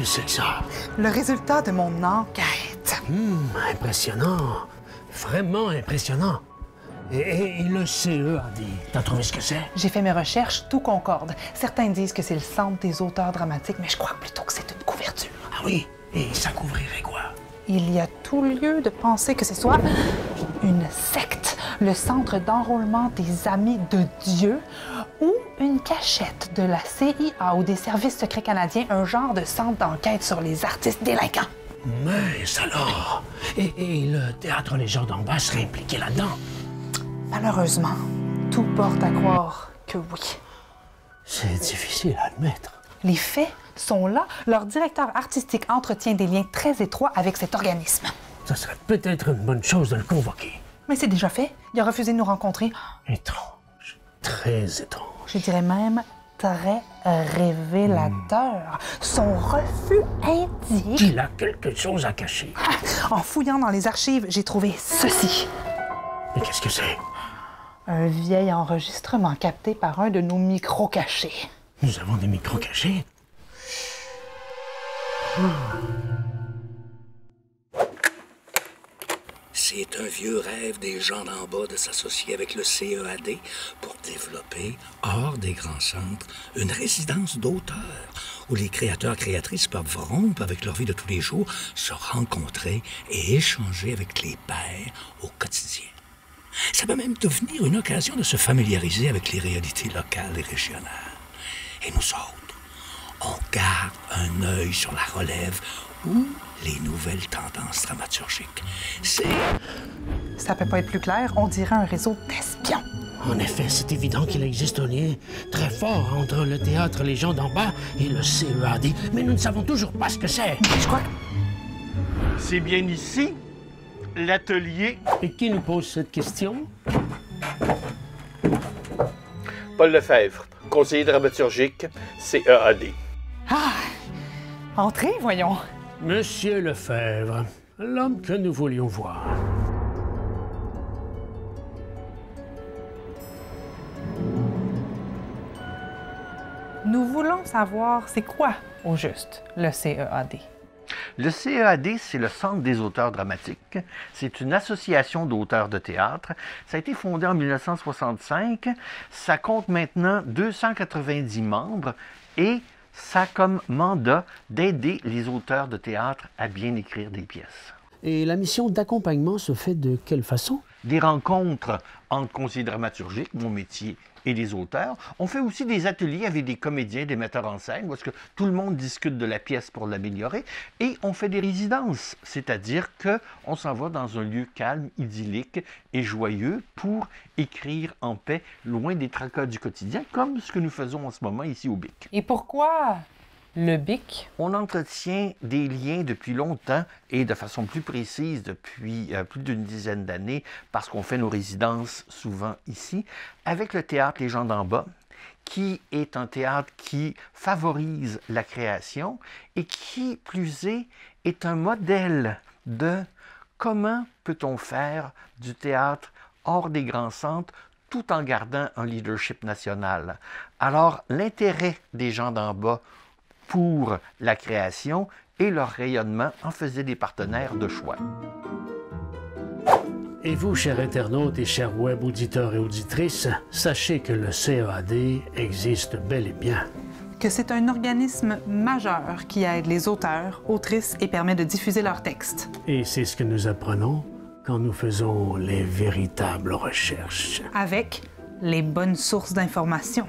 c'est que ça? Le résultat de mon enquête. Impressionnant. Vraiment impressionnant. Et le CEAD, t'as trouvé ce que c'est? J'ai fait mes recherches, tout concorde. Certains disent que c'est le Centre des auteurs dramatiques, mais je crois plutôt que c'est une couverture. Ah oui? Et ça couvrirait quoi? Il y a tout lieu de penser que ce soit une secte, le centre d'enrôlement des Amis de Dieu, ou une cachette de la CIA ou des services secrets canadiens, un genre de centre d'enquête sur les artistes délinquants. Mais alors! Et le Théâtre Les gens d'en bas serait impliqué là-dedans? Malheureusement, tout porte à croire que oui. C'est difficile à admettre. Les faits sont là. Leur directeur artistique entretient des liens très étroits avec cet organisme. Ça serait peut-être une bonne chose de le convoquer. Mais c'est déjà fait. Il a refusé de nous rencontrer. Étrange. Très étrange. Je dirais même très révélateur. Son refus indique... Il a quelque chose à cacher. En fouillant dans les archives, j'ai trouvé ceci. Mais qu'est-ce que c'est? Un vieil enregistrement capté par un de nos micros cachés. Nous avons des micros cachés? C'est un vieux rêve des gens d'en bas de s'associer avec le CEAD pour développer, hors des grands centres, une résidence d'auteurs où les créateurs-créatrices peuvent rompre avec leur vie de tous les jours, se rencontrer et échanger avec les pairs au quotidien. Ça peut même devenir une occasion de se familiariser avec les réalités locales et régionales. Et nous autres, on garde un œil sur la relève ou les nouvelles tendances dramaturgiques. Ça peut pas être plus clair, on dirait un réseau d'espions. En effet, c'est évident qu'il existe un lien très fort entre le Théâtre Les gens d'en bas et le CEAD, mais nous ne savons toujours pas ce que c'est. Je crois que... C'est bien ici, l'atelier. Et qui nous pose cette question? Paul Lefebvre, conseiller dramaturgique, CEAD. Ah! Entrez, voyons. Monsieur Lefebvre, l'homme que nous voulions voir. Nous voulons savoir c'est quoi, au juste, le CEAD. Le CEAD, c'est le Centre des auteurs dramatiques. C'est une association d'auteurs de théâtre. Ça a été fondé en 1965. Ça compte maintenant 290 membres et ça a comme mandat d'aider les auteurs de théâtre à bien écrire des pièces. Et la mission d'accompagnement se fait de quelle façon? Des rencontres entre conseillers dramaturgiques, mon métier, et les auteurs. On fait aussi des ateliers avec des comédiens, des metteurs en scène, parce que tout le monde discute de la pièce pour l'améliorer. Et on fait des résidences, c'est-à-dire qu'on s'en va dans un lieu calme, idyllique et joyeux pour écrire en paix, loin des tracas du quotidien, comme ce que nous faisons en ce moment ici au BIC. Et pourquoi le BIC? On entretient des liens depuis longtemps et de façon plus précise depuis plus d'une dizaine d'années, parce qu'on fait nos résidences souvent ici, avec le Théâtre Les gens d'en bas, qui est un théâtre qui favorise la création et qui, plus est un modèle de comment peut-on faire du théâtre hors des grands centres tout en gardant un leadership national. Alors, l'intérêt des gens d'en bas pour la création et leur rayonnement en faisaient des partenaires de choix. Et vous, chers internautes et chers web auditeurs et auditrices, sachez que le CEAD existe bel et bien. Que c'est un organisme majeur qui aide les auteurs, autrices et permet de diffuser leurs textes. Et c'est ce que nous apprenons quand nous faisons les véritables recherches. Avec les bonnes sources d'informations.